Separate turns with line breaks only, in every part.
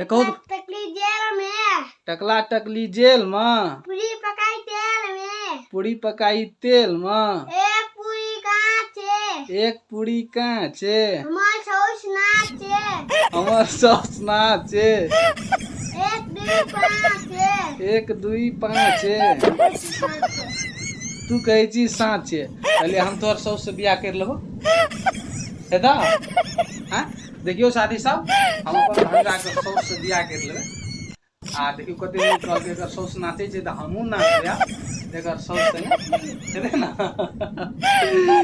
देखो
टकली जेल में
टकला टकली जेल में
पूरी पकाई तेल में
पूरी पकाई तेल में
एक पूरी कहाँ छे
एक पूरी कहाँ छे
हमार सौस ना छे
हमर सौस ना छे
एक दुई पाँच छे
एक दुई पाँच छे तू कहे छी साँच छे पहले हम तोहर सौस से बियाह कर लेबो है दा हाँ देखियो साथी सब हम अपन भांजा के सौस से बियाह कर लेबे आ देखियो कते लोग कहल के एकर सौस नाचे छे त हमहू नाचबे आ एकर सौस संगे हेबे ना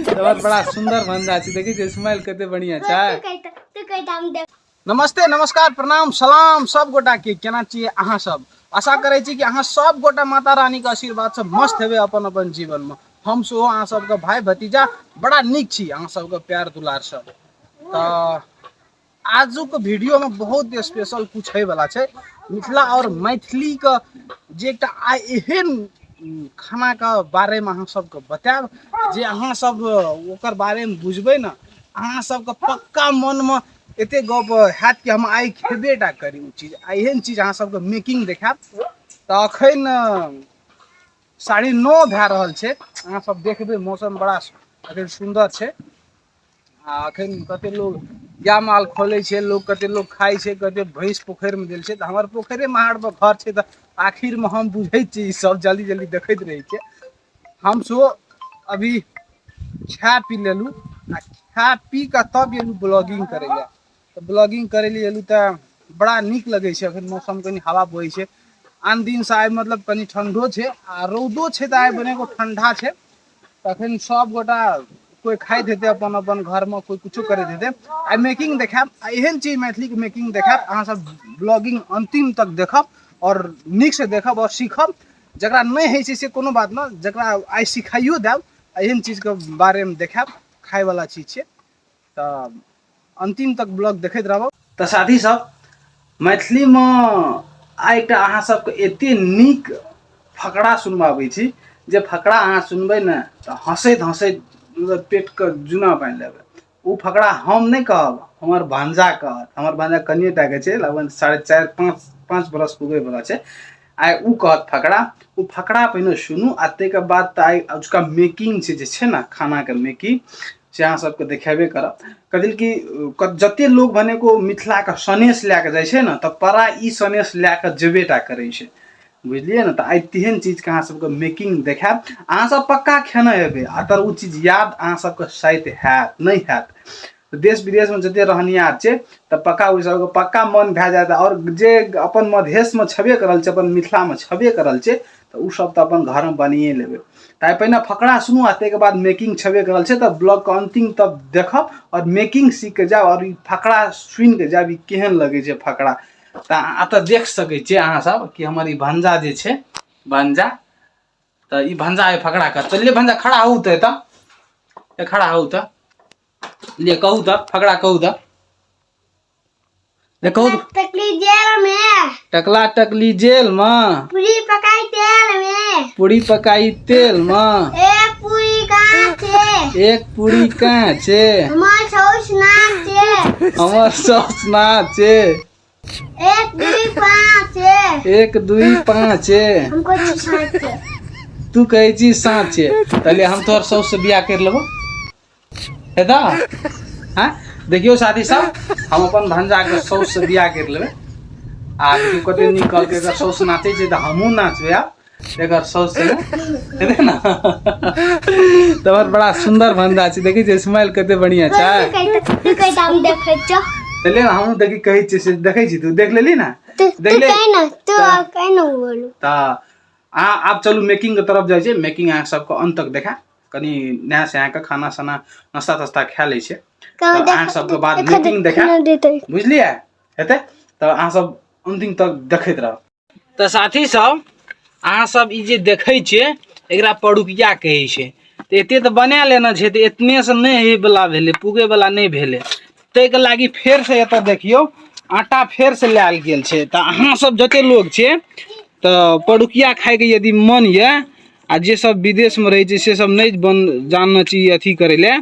तोहर बड़ा सुंदर भांजा छी देखि जे स्माइल कते बढ़िया छै
तू कहता हम देख
नमस्ते नमस्कार प्रणाम सलाम सब गोटा के केना छियै अहाँ सब आशा करे छी कि अहाँ सब गोटा माता रानी के आशीर्वाद से मस्त हेबे अपन अपन जीवन में हम सो अहाँ सब के भाई भतीजा बड़ा निक छी अहाँ सब के प्यार दुलार सब त आजू के वीडियो में बहुत स्पेशल कुछ है वाला छै मिथिला और मैथिली का जे एकटा आइ एहन खाना के बारे में अहाँ सबके बताएब जे अहाँ सब ओकर बारे में बुझबै ना अहाँ सबके पक्का मन में एते गप हैत कि हम आई खेबेटा करी उ चीज आ एहन चीज अहाँ सबके मेकिंग देखाब त अखन 9:30 भए रहल छै अहाँ सब देखबै मौसम बड़ा अखन सुंदर छै आ अखन कते लोग गाय माल खोले छै लोग कते लोग खाइ छै कते भैंस पोखरि में देल छै त हमर पोखरे महाड़ पर घर छै त आखिर में हम बुझै छी सब जल्दी जल्दी देखैत रहे छै हम सो अभी खा पी लेलू आ खा पी के तब एलू ब्लॉगिंग करे ले तो ब्लॉगिंग करे लिए एलू त बड़ा निक लगे छै अखन मौसम कनी हवा बहे छै आन दिन से आइ मतलब कनी ठंडो छै आ रौदो छै त आइ बनेको ठंडा छै तखन सब गोटा कोई खाइत हेते अपन अपन घर में कोई कुछो करैत हेते आई मेकिंग देखाब आ एहन चीज मैथिली के मेकिंग देखाब अहाँ सब ब्लॉगिंग अंतिम तक देखब और निक से देखब और सीखब जकरा नहीं है से कोनो बात ना जकरा आई सिखाइयो देब एहन चीज के बारे में देखाब खाए वाला चीज छै त अंतिम तक ब्लॉग देखैत रहब त साथी सब मैथिली में आइ एकटा अहाँ सबके एते निक फकरा सुनबाबै छी जे फकरा अहाँ सुनबै ने त हंसैत हंसैत मतलब पेट के जुना बांधि लेबै उ फकरा हम नहीं कहब हमर भांजा कहत हमर भांजा कनिएटा के छै लगभग 4.5-5 बरस पुगे वाला छै आइ उ कहत फकरा उ फकरा पहिने सुनू आ ताहिके बाद त आइ उसका मेकिंग छै ना खाना के मेकिंग से अहाँ सबके देखेबे करब कदिल कि जते लोग भने को मिथिला के सनेश लए के जाइ छै ना त परा ई सनेश लए के जेबेटा करै छै बुझलिए ना त आई तेहन चीज के अहाँ सबके मेकिंग देखाब अहाँ सब पक्का खेने हेबे आ तर उ चीज याद अहाँ सबके शायद हैत नहीं हैत देश विदेश में जते रहनियार छै त पक्का उ सबके पक्का मन भए जात और जे अपन मधेश में छबे करल छै अपन मिथिला में छबे करल छै त उ सब त अपन घर में बनिए लेबे ताइ पहिने फकरा सुनू आ ताहि के बाद मेकिंग छबे करल छै त ब्लॉग के अंतिम तक देखब और मेकिंग सीख के जाब और ई फकरा सुन के जाब ई केहन लगे छै फकरा त अत देख सकै छियै अहाँ सब कि हमर ई भांजा जे छै भांजा त ई भांजा ए फकरा कर चलिए भांजा खड़ा होऊ त खड़ा होऊ त ले कहू त फकरा कहू त ले कहू
टकली जेल में
टकला टकली जेल में
पूरी पकाई तेल में
पूरी पकाई तेल में
एक पूरी कहाँ छे
एक पूरी कहाँ छे
हमार सौस ना छे
हमर सौस ना छे
एक दुई पाँच छे
एक दुई पाँच
हमको साँच छे
तू कहे छी साँच छे पहले हम तोहर सौस से बियाह कर लेबो है दा हाँ देखियो साथी सब हम अपन भांजा के सौस से बियाह कर लेबे आ देखियो कते निक कहल के एकर सौस नाचे छै त हमहू नाचबे आ एकर सौस से हेबे ना तोहर बड़ा सुंदर भांजा छी देखि जे स्माइल कते बढ़िया छै
तू कहता हम देखै छ
चले ना हम देखि कहै छी से देखै छी तू देख लेली ना
देख ले ना तू कह ना बोलू
त आप चलू मेकिंग के तरफ जाय छै मेकिंग अहाँ सबके अंत तक देखा कनी नया से अहाँ के खाना सना नाश्ता तस्ता खा लै छै त अहाँ सबके बाद मेकिंग देखा बुझलिए हेते त अहाँ सब अंतिम तक देखैत रह त साथी सब अहाँ सब ई जे देखै छै एकरा पड़ुकिया कहै छै त एते त बना लेना छै त इतने से नहीं हे वाला भेले पुगे वाला नहीं भेले तै के लागी फेर से एत देखियो आटा फेर से लायल गेल छै त अहाँ सब जते लोग छै त पड़ुकिया खाए के यदि मन ये आ जे सब विदेश में रहे छै से सब नहीं जानना चाहिए अथी करे ले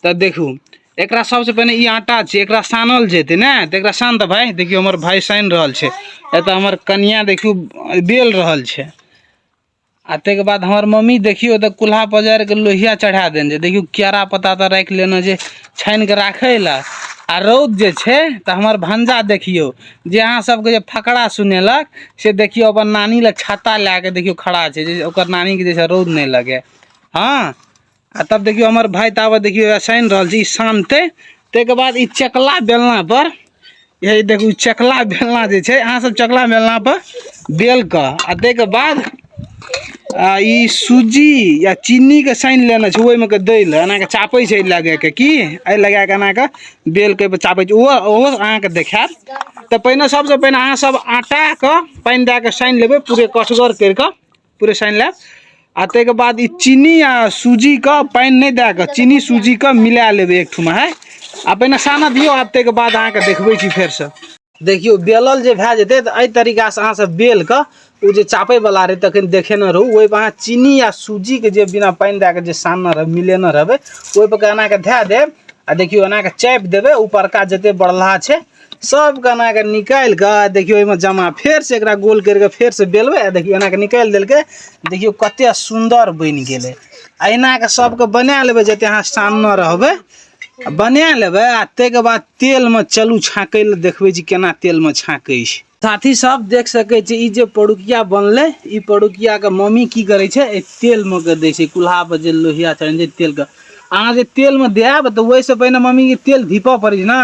त देखू एकरा सबसे पहले ई आटा छे, एकरा सानल जेते ना, त एकरा सान त भाई। देखियो हमर भाई साइन रहल छे, एत हमर कन्या देखियो बेल रहल छे। आ ते के बाद हमार मम्मी देखियो त कुल्हा पजार के लोहिया चढ़ा देन जे। देखियो क्यारा पत्ता त राख लेना जे छान के राखे ला। आ रौद जे छे त हमार भांजा देखियो जे अहाँ सबके जे फकड़ा सुनेलक से देखियो अपन नानी ला छाता लाके देखियो खड़ा छे, जे ओकर नानी के जैसे रौद नहीं लगे। हाँ, आ तब देखियो हमर भाई तावा देखियो साइन रहल छी शानते। ते के बाद ई चकला बेलना पर, यही देखियो चकला बेलना जे छे, अहाँ सब चकला बेलना पर बेल क आ ते के बाद ई सूजी या चीनी के साइन लेना छे, ओइ में के दै ले एना के चापै छे लगे के की ए लगा के एना के बेल के चापै छे। ओ अहाँ के देखात। त पहिने सबसे पहिने अहाँ सब आटा के पानी दे के साइन लेबे, पूरे कसगर कर के पूरे साइन ले। आ ते के बाद ई चीनी या सूजी का पानी नहीं दे के चीनी सूजी का मिला लेबे एक ठुमा है। आ पहिने साना दियो, आ ते के बाद अहाँ के देखबै छी फेर से। देखियो बेलल जे भे जेते त एहि तरीका से अहाँ सब बेल के उ जे चापे वाला रहे तखन देखे न रहू, ओइ पर अहाँ चीनी या सूजी के जे बिना पानी दे के जे सानना रहे मिलेना रहबे, ओइ पर एना के धे देब। आ देखियो एना के चाप देबे, ऊपर का जते बढ़ला छे सब के एना के निकाल के देखियो एमे जमा, फेर से एकरा गोल करके फेर से बेलबे। आ देखियो एना के निकाल देलके, देखियो कते सुंदर बन गेले। एना के सब के बना लेबे, जते अहाँ सानना रहबे बना लेबे। आ ते के बाद तेल में चलू छाँकै ले, देखबे जी केना तेल में छाँकै छै। साथी सब देख सके छी ई जे पड़ुकिया बनले, ई पड़ुकिया के मम्मी की करे छे, ए तेल में के दे छे कुल्हा पर जे लोहिया चढ़े छे तेल के। अहाँ जे तेल में देब त ओइ से पहले मम्मी के तेल धीपा पड़े ना,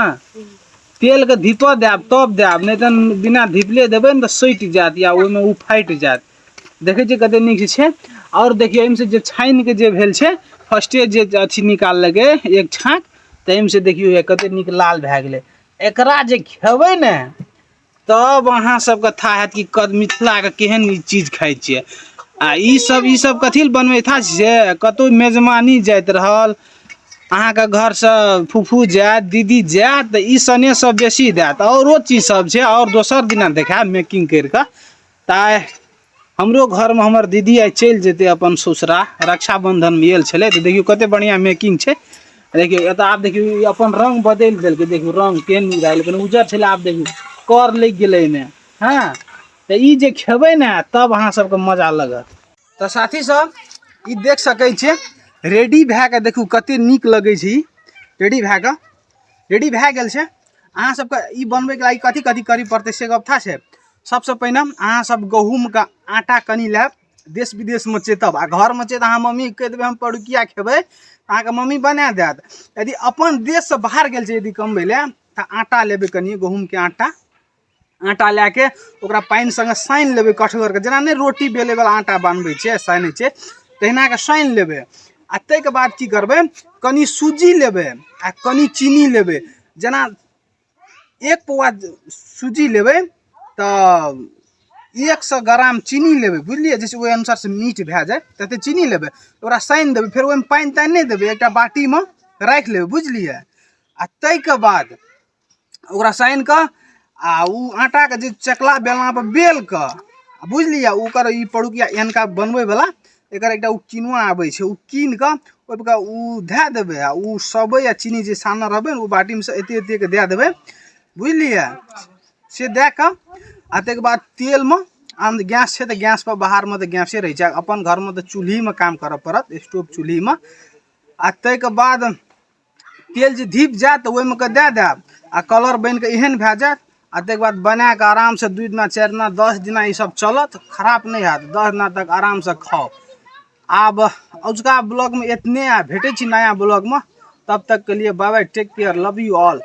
तेल के धीपा देब तब देब, नहीं त बिना धीपले देबे न त सइट जात या ओइ में उ फाइट जात। देखे छी कते नीक छे। और देखियो एम से जे छाइन के जे भेल छे, फर्स्टे जे अथी निकाल लगे एक छाक, तैम से देखियो ये कते नीक लाल भे गेले। एकरा जे खेबै ने तब अहाँ सबके था हैत कि मिथिला के केहन ई चीज खाइ छियै। आ ई सब कथी ले बनबै था से, कतौ मेजमानी जाइत रहल अहाँ के घर से फूफू जात दीदी जात त ई सने सब बेसी देत। औरो चीज सब छे, और दोसर दिना देखाब मेकिंग कर के। ताय हमरो घर में हमर दीदी आई चल जेते अपन ससुरा, रक्षाबंधन में आयल छले। तो देखियो कते बढ़िया मेकिंग छे। देखियो एत आब देखियो अपन रंग बदल देलके, देखियो रंग केहन रहल, पहले उजर छले आब देखियो कर लग गेले में। हाँ, तो ई जे खेबै ने तब अहाँ सबके मजा लगत। तो साथी सब ई देख सकै छे रेडी भे के, देखू कते नीक लगे छे। रेडी भे गेल छे। अहाँ सबके ई बनबै के लागि कथी कथी करी पड़ते से गप था छे। सबसे पहिने अहाँ सब गहूम का आटा कनी लेब, देश विदेश में चेतब। आ घर में चेत अहाँ मम्मी कह देबै हम पड़ुकिया खेबै, अहाँ के मम्मी बना देत। यदि अपन देश से बाहर गेल छे यदि कमबै ले, त आटा लेबै कनी गहूम के आटा लेके ओकरा पानी संगे साइन लेबै कठगर के, जेना नहीं रोटी बेले वाला आटा बनबै छे साइने छे तहिना के साइन लेबै। आ तै के बाद की करबै, कनी सूजी लेबै आ कनी चीनी लेबै। जेना 1 पौआ सूजी लेबै त 100 ग्राम चीनी लेबै, बुझलिए। जैसे ओहि अनुसार से मीठ भे जाए तते चीनी लेबै, ओकरा साइन देबै। फिर ओहिमे पानी तानि नहीं देबै, एकटा बाटी में राख लेबै, बुझलिए। आ तै के बाद ओकरा साइन क आ उ आटा के जे चकला बेलना पर बेल क, बुझलिए। ओकर ई पड़ुकिया एनका बनबै वाला एकर एकटा उ किनुआ आबै छे, उ कीन क ओइ पर उ धे देबै। आ उ सबे या चीनी जे सानना रहबै उ बाटी में से एते के दे देबै, बुझलिए। से दे क आ तै के बाद तेल में गैस छे त गैस पर, बाहर में त गैसे रही छे, अपन घर में त चूल्ही में काम करे पड़त, स्टोव चूल्ही में। आ तै के बाद तेल जे धीप जात त ओइ में के दे देब। आ कलर बन के एहन भे जात। आ तै के बाद बना के आराम से 2 दिना 4 दिना 10 दिना ई सब चलत, खराब नहीं हैत। 10 दिना तक आराम से खाओ। आब अजुका ब्लॉग में इतने, भेटे छी नया ब्लॉग में। तब तक के लिए bye bye, take care, love you all.